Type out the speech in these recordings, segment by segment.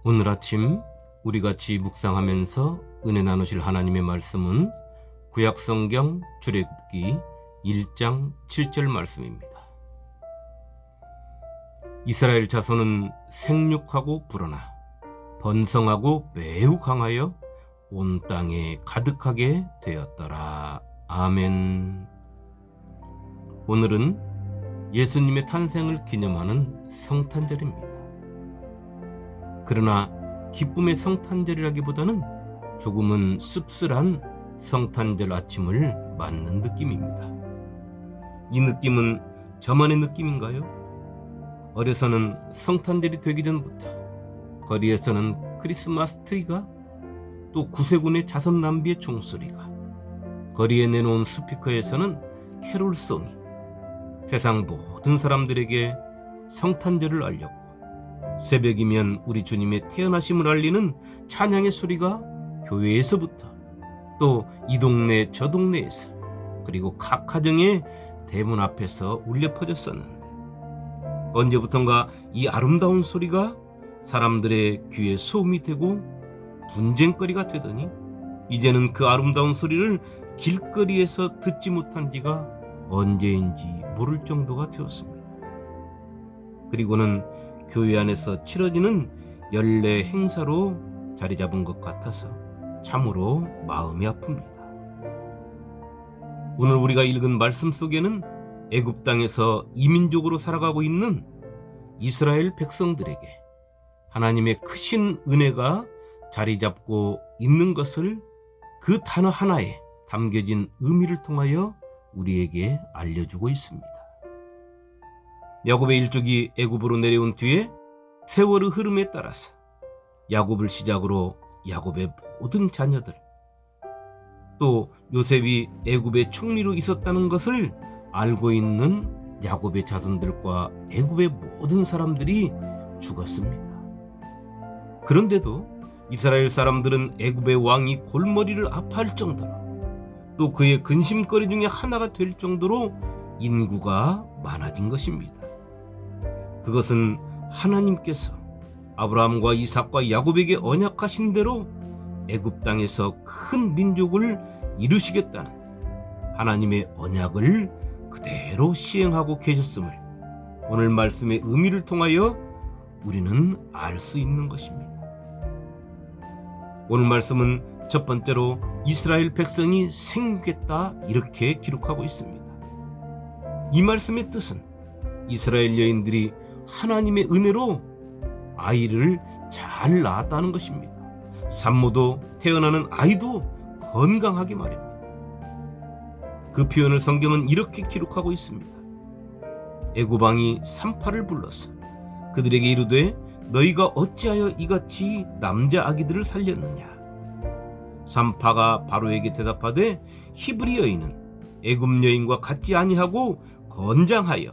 오늘 아침 우리 같이 묵상하면서 은혜 나누실 하나님의 말씀은 구약성경 출애굽기 1장 7절 말씀입니다. 이스라엘 자손은 생육하고 불어나 번성하고 매우 강하여 온 땅에 가득하게 되었더라. 아멘. 오늘은 예수님의 탄생을 기념하는 성탄절입니다. 그러나 기쁨의 성탄절이라기보다는 조금은 씁쓸한 성탄절 아침을 맞는 느낌입니다. 이 느낌은 저만의 느낌인가요? 어려서는 성탄절이 되기 전부터 거리에서는 크리스마스 트리가, 또 구세군의 자선 낭비의 종소리가, 거리에 내놓은 스피커에서는 캐롤송이 세상 모든 사람들에게 성탄절을 알렸고, 새벽이면 우리 주님의 태어나심을 알리는 찬양의 소리가 교회에서부터, 또 이 동네 저 동네에서, 그리고 각 가정의 대문 앞에서 울려 퍼졌었는데, 언제부턴가 이 아름다운 소리가 사람들의 귀에 소음이 되고 분쟁거리가 되더니 이제는 그 아름다운 소리를 길거리에서 듣지 못한 지가 언제인지 모를 정도가 되었습니다. 그리고는 교회 안에서 치러지는 연례 행사로 자리 잡은 것 같아서 참으로 마음이 아픕니다. 오늘 우리가 읽은 말씀 속에는 애굽 땅에서 이민족으로 살아가고 있는 이스라엘 백성들에게 하나님의 크신 은혜가 자리 잡고 있는 것을 그 단어 하나에 담겨진 의미를 통하여 우리에게 알려주고 있습니다. 야곱의 일족이 애굽으로 내려온 뒤에 세월의 흐름에 따라서 야곱을 시작으로 야곱의 모든 자녀들, 또 요셉이 애굽의 총리로 있었다는 것을 알고 있는 야곱의 자손들과 애굽의 모든 사람들이 죽었습니다. 그런데도 이스라엘 사람들은 애굽의 왕이 골머리를 아파할 정도로, 또 그의 근심거리 중에 하나가 될 정도로 인구가 많아진 것입니다. 그것은 하나님께서 아브라함과 이삭과 야곱에게 언약하신 대로 애굽 땅에서 큰 민족을 이루시겠다는 하나님의 언약을 그대로 시행하고 계셨음을 오늘 말씀의 의미를 통하여 우리는 알 수 있는 것입니다. 오늘 말씀은 첫 번째로 이스라엘 백성이 생육했다, 이렇게 기록하고 있습니다. 이 말씀의 뜻은 이스라엘 여인들이 하나님의 은혜로 아이를 잘 낳았다는 것입니다. 산모도 태어나는 아이도 건강하게 말입니다. 그 표현을 성경은 이렇게 기록하고 있습니다. 애굽 왕이 산파를 불러서 그들에게 이르되 너희가 어찌하여 이같이 남자 아기들을 살렸느냐. 산파가 바로에게 대답하되 히브리 여인은 애굽 여인과 같지 아니하고 건장하여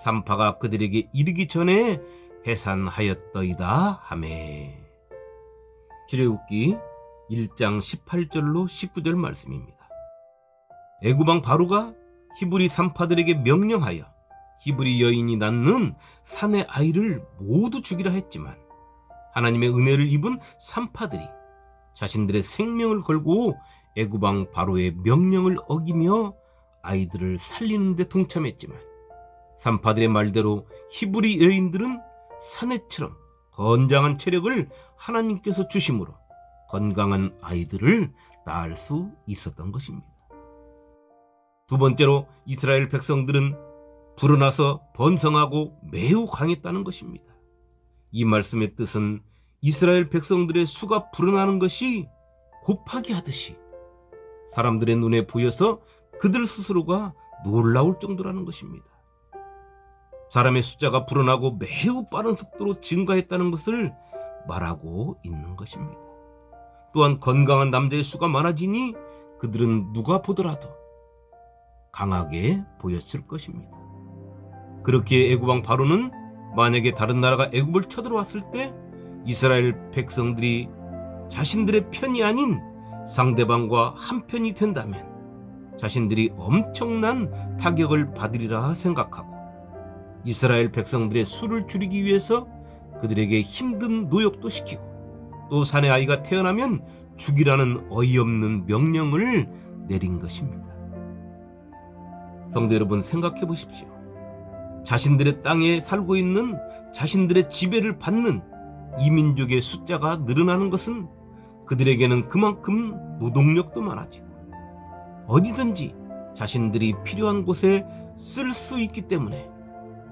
산파가 그들에게 이르기 전에 해산하였더이다 하매. 출애굽기 1장 18절로 19절 말씀입니다. 애굽 왕 바로가 히브리 산파들에게 명령하여 히브리 여인이 낳는 산의 아이를 모두 죽이라 했지만, 하나님의 은혜를 입은 산파들이 자신들의 생명을 걸고 애굽 왕 바로의 명령을 어기며 아이들을 살리는 데 동참했지만, 산파들의 말대로 히브리 여인들은 사내처럼 건장한 체력을 하나님께서 주심으로 건강한 아이들을 낳을 수 있었던 것입니다. 두 번째로 이스라엘 백성들은 불어나서 번성하고 매우 강했다는 것입니다. 이 말씀의 뜻은 이스라엘 백성들의 수가 불어나는 것이 곱하기 하듯이 사람들의 눈에 보여서 그들 스스로가 놀라울 정도라는 것입니다. 사람의 숫자가 불어나고 매우 빠른 속도로 증가했다는 것을 말하고 있는 것입니다. 또한 건강한 남자의 수가 많아지니 그들은 누가 보더라도 강하게 보였을 것입니다. 그렇기에 애굽 왕 바로는 만약에 다른 나라가 애굽을 쳐들어왔을 때 이스라엘 백성들이 자신들의 편이 아닌 상대방과 한편이 된다면 자신들이 엄청난 타격을 받으리라 생각하고 이스라엘 백성들의 수를 줄이기 위해서 그들에게 힘든 노역도 시키고 또 사내 아이가 태어나면 죽이라는 어이없는 명령을 내린 것입니다. 성도 여러분, 생각해 보십시오. 자신들의 땅에 살고 있는 자신들의 지배를 받는 이민족의 숫자가 늘어나는 것은 그들에게는 그만큼 노동력도 많아지고 어디든지 자신들이 필요한 곳에 쓸 수 있기 때문에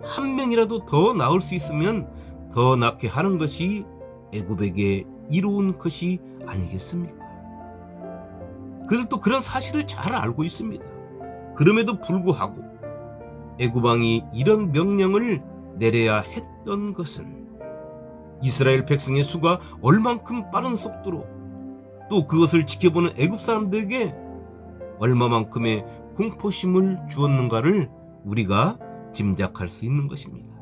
한 명이라도 더 낳을 수 있으면 더 낳게 하는 것이 애굽에게 이로운 것이 아니겠습니까? 그들도 그런 사실을 잘 알고 있습니다. 그럼에도 불구하고 애굽 왕이 이런 명령을 내려야 했던 것은 이스라엘 백성의 수가 얼만큼 빠른 속도로 또 그것을 지켜보는 애굽 사람들에게 얼마만큼의 공포심을 주었는가를 우리가 짐작할 수 있는 것입니다.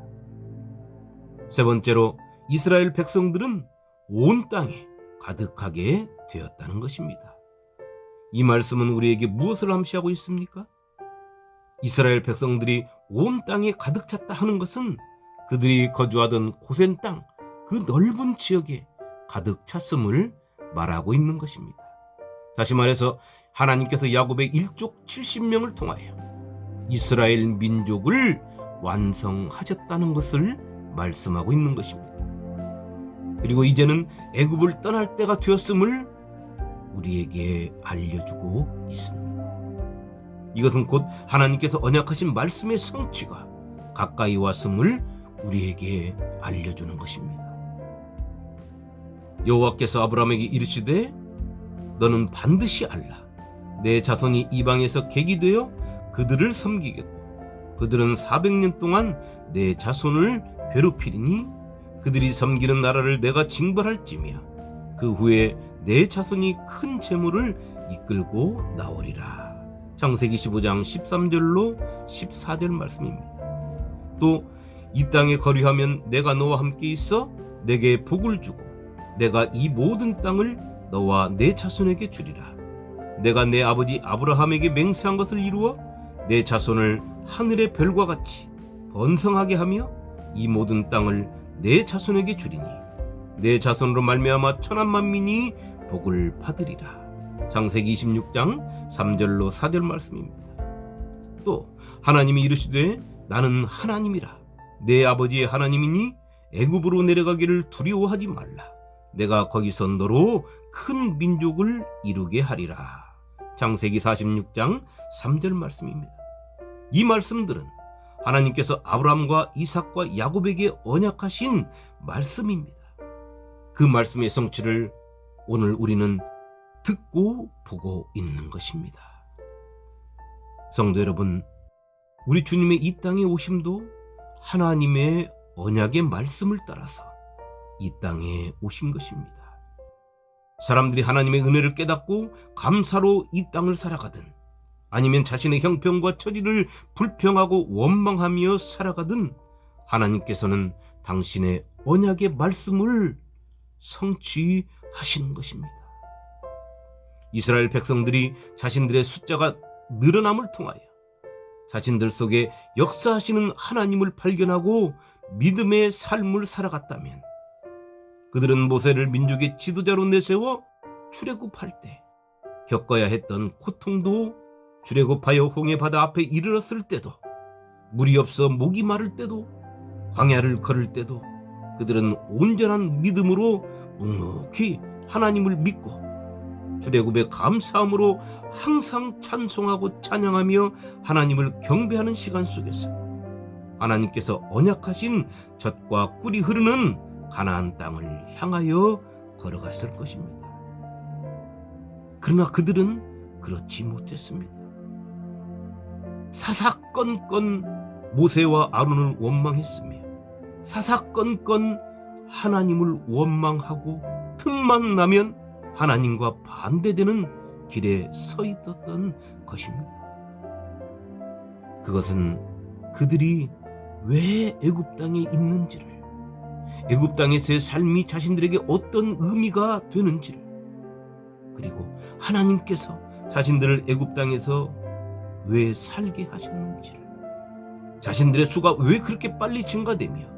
세 번째로, 이스라엘 백성들은 온 땅에 가득하게 되었다는 것입니다. 이 말씀은 우리에게 무엇을 암시하고 있습니까? 이스라엘 백성들이 온 땅에 가득 찼다 하는 것은 그들이 거주하던 고센 땅, 그 넓은 지역에 가득 찼음을 말하고 있는 것입니다. 다시 말해서 하나님께서 야곱의 일족 70명을 통하여 이스라엘 민족을 완성하셨다는 것을 말씀하고 있는 것입니다. 그리고 이제는 애굽을 떠날 때가 되었음을 우리에게 알려주고 있습니다. 이것은 곧 하나님께서 언약하신 말씀의 성취가 가까이 왔음을 우리에게 알려주는 것입니다. 여호와께서 아브라함에게 이르시되 너는 반드시 알라. 내 자손이 이방에서 객이 되어 그들을 섬기겠고 그들은 400년 동안 내 자손을 괴롭히리니 그들이 섬기는 나라를 내가 징벌할지며 그 후에 내 자손이 큰 재물을 이끌고 나오리라. 창세기 15장 13절로 14절 말씀입니다. 또 이 땅에 거류하면 내가 너와 함께 있어 내게 복을 주고 내가 이 모든 땅을 너와 내 자손에게 주리라. 내가 내 아버지 아브라함에게 맹세한 것을 이루어 내 자손을 하늘의 별과 같이 번성하게 하며 이 모든 땅을 내 자손에게 주리니 내 자손으로 말미암아 천한 만민이 복을 받으리라. 창세기 26장 3절로 4절 말씀입니다. 또 하나님이 이르시되 나는 하나님이라. 내 아버지의 하나님이니 애굽으로 내려가기를 두려워하지 말라. 내가 거기서 너로 큰 민족을 이루게 하리라. 창세기 46장 3절 말씀입니다. 이 말씀들은 하나님께서 아브라함과 이삭과 야곱에게 언약하신 말씀입니다. 그 말씀의 성취를 오늘 우리는 듣고 보고 있는 것입니다. 성도 여러분, 우리 주님의 이 땅에 오심도 하나님의 언약의 말씀을 따라서 이 땅에 오신 것입니다. 사람들이 하나님의 은혜를 깨닫고 감사로 이 땅을 살아가든 아니면 자신의 형편과 처지를 불평하고 원망하며 살아가든 하나님께서는 당신의 언약의 말씀을 성취하시는 것입니다. 이스라엘 백성들이 자신들의 숫자가 늘어남을 통하여 자신들 속에 역사하시는 하나님을 발견하고 믿음의 삶을 살아갔다면 그들은 모세를 민족의 지도자로 내세워 출애굽할 때 겪어야 했던 고통도 출애굽하여 홍해 바다 앞에 이르렀을 때도 물이 없어 목이 마를 때도 광야를 걸을 때도 그들은 온전한 믿음으로 묵묵히 하나님을 믿고 출애굽의 감사함으로 항상 찬송하고 찬양하며 하나님을 경배하는 시간 속에서 하나님께서 언약하신 젖과 꿀이 흐르는 가나안 땅을 향하여 걸어갔을 것입니다. 그러나 그들은 그렇지 못했습니다. 사사건건 모세와 아론을 원망했으며 사사건건 하나님을 원망하고 틈만 나면 하나님과 반대되는 길에 서 있었던 것입니다. 그것은 그들이 왜 애굽 땅에 있는지를, 애굽 땅에서의 삶이 자신들에게 어떤 의미가 되는지를, 그리고 하나님께서 자신들을 애굽 땅에서 왜 살게 하셨는지를, 자신들의 수가 왜 그렇게 빨리 증가되며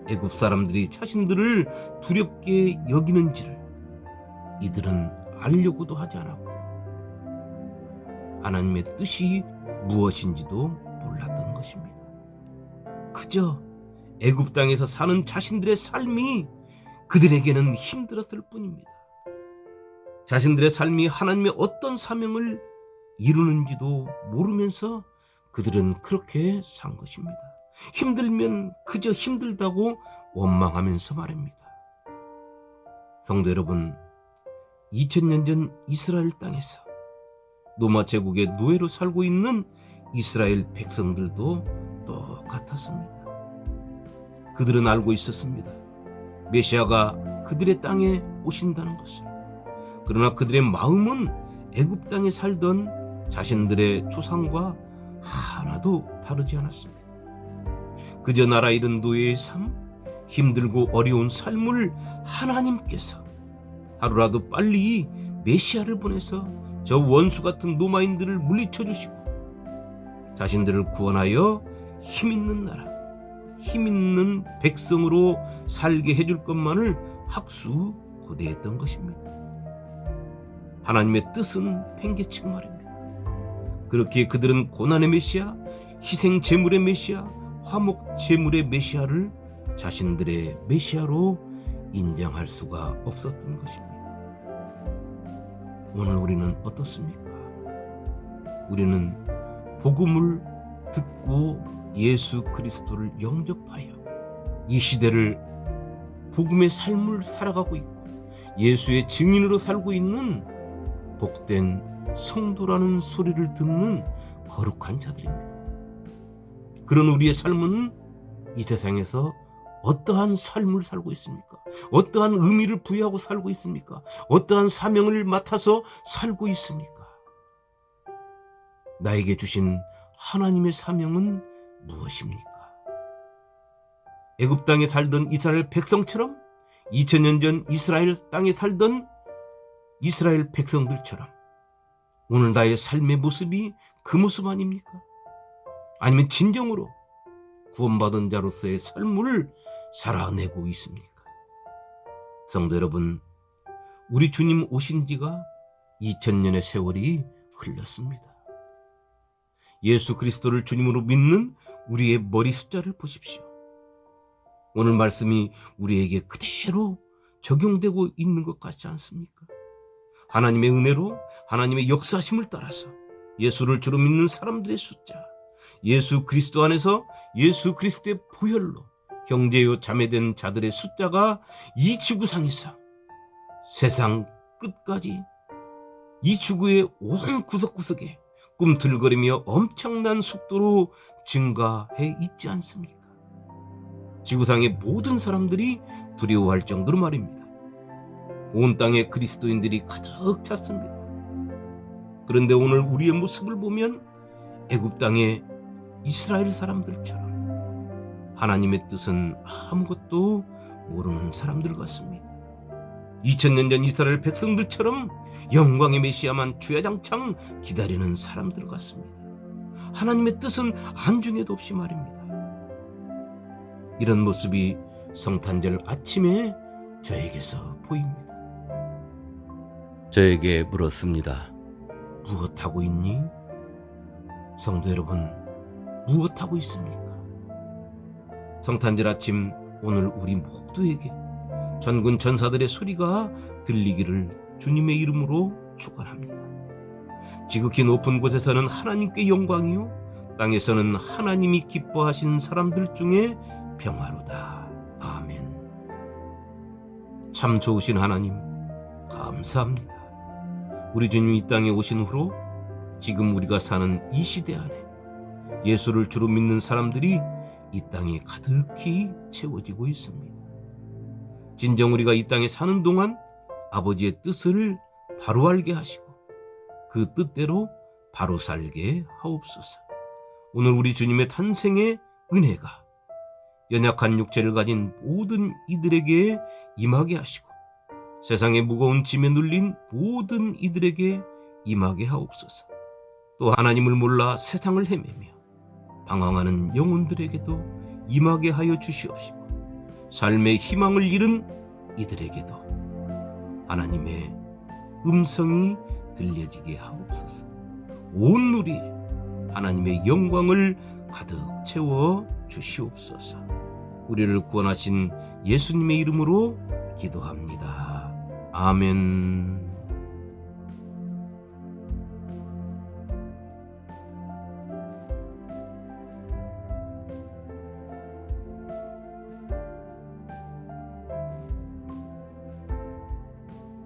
애굽 사람들이 자신들을 두렵게 여기는지를 이들은 알려고도 하지 않았고 하나님의 뜻이 무엇인지도 몰랐던 것입니다. 그저 애굽 땅에서 사는 자신들의 삶이 그들에게는 힘들었을 뿐입니다. 자신들의 삶이 하나님의 어떤 사명을 이루는지도 모르면서 그들은 그렇게 산 것입니다. 힘들면 그저 힘들다고 원망하면서 말입니다. 성도 여러분, 2000년 전 이스라엘 땅에서 로마 제국의 노예로 살고 있는 이스라엘 백성들도 똑같았습니다. 그들은 알고 있었습니다. 메시아가 그들의 땅에 오신다는 것을. 그러나 그들의 마음은 애굽 땅에 살던 자신들의 조상과 하나도 다르지 않았습니다. 그저 나라 잃은 노예의 삶, 힘들고 어려운 삶을 하나님께서 하루라도 빨리 메시아를 보내서 저 원수 같은 로마인들을 물리쳐 주시고 자신들을 구원하여 힘있는 나라, 힘있는 백성으로 살게 해줄 것만을 학수고대했던 것입니다. 하나님의 뜻은 팽개치고 말입니다. 그렇게 그들은 고난의 메시아, 희생 제물의 메시아, 화목 제물의 메시아를 자신들의 메시아로 인정할 수가 없었던 것입니다. 오늘 우리는 어떻습니까? 우리는 복음을 듣고 예수 그리스도를 영접하여 이 시대를 복음의 삶을 살아가고 있고 예수의 증인으로 살고 있는 복된 성도라는 소리를 듣는 거룩한 자들입니다. 그런 우리의 삶은 이 세상에서 어떠한 삶을 살고 있습니까? 어떠한 의미를 부여하고 살고 있습니까? 어떠한 사명을 맡아서 살고 있습니까? 나에게 주신 하나님의 사명은 무엇입니까? 애굽 땅에 살던 이스라엘 백성처럼 2000년 전 이스라엘 땅에 살던 이스라엘 백성들처럼 오늘 나의 삶의 모습이 그 모습 아닙니까? 아니면 진정으로 구원받은 자로서의 삶을 살아내고 있습니까? 성도 여러분, 우리 주님 오신 지가 2000년의 세월이 흘렀습니다. 예수 그리스도를 주님으로 믿는 우리의 머리 숫자를 보십시오. 오늘 말씀이 우리에게 그대로 적용되고 있는 것 같지 않습니까? 하나님의 은혜로 하나님의 역사심을 따라서 예수를 주로 믿는 사람들의 숫자, 예수 그리스도 안에서 예수 그리스도의 보혈로 형제요 자매된 자들의 숫자가 이 지구상에서 세상 끝까지 이 지구의 온 구석구석에 꿈틀거리며 엄청난 속도로 증가해 있지 않습니까? 지구상의 모든 사람들이 두려워할 정도로 말입니다. 온 땅에 그리스도인들이 가득 찼습니다. 그런데 오늘 우리의 모습을 보면 애굽 땅의 이스라엘 사람들처럼 하나님의 뜻은 아무것도 모르는 사람들 같습니다. 2000년 전 이스라엘 백성들처럼 영광의 메시아만 주야장창 기다리는 사람들 같습니다. 하나님의 뜻은 안중에도 없이 말입니다. 이런 모습이 성탄절 아침에 저에게서 보입니다. 저에게 물었습니다. 무엇하고 있니? 성도 여러분, 무엇하고 있습니까? 성탄절 아침 오늘 우리 모두에게 전군 전사들의 소리가 들리기를 주님의 이름으로 축원합니다. 지극히 높은 곳에서는 하나님께 영광이요 땅에서는 하나님이 기뻐하신 사람들 중에 평화로다. 아멘. 참 좋으신 하나님 감사합니다. 우리 주님 이 땅에 오신 후로 지금 우리가 사는 이 시대 안에 예수를 주로 믿는 사람들이 이 땅에 가득히 채워지고 있습니다. 진정 우리가 이 땅에 사는 동안 아버지의 뜻을 바로 알게 하시고 그 뜻대로 바로 살게 하옵소서. 오늘 우리 주님의 탄생의 은혜가 연약한 육체를 가진 모든 이들에게 임하게 하시고 세상의 무거운 짐에 눌린 모든 이들에게 임하게 하옵소서. 또 하나님을 몰라 세상을 헤매며 방황하는 영혼들에게도 임하게 하여 주시옵시고 삶의 희망을 잃은 이들에게도 하나님의 음성이 들려지게 하옵소서. 온 누리에 하나님의 영광을 가득 채워 주시옵소서. 우리를 구원하신 예수님의 이름으로 기도합니다. 아멘.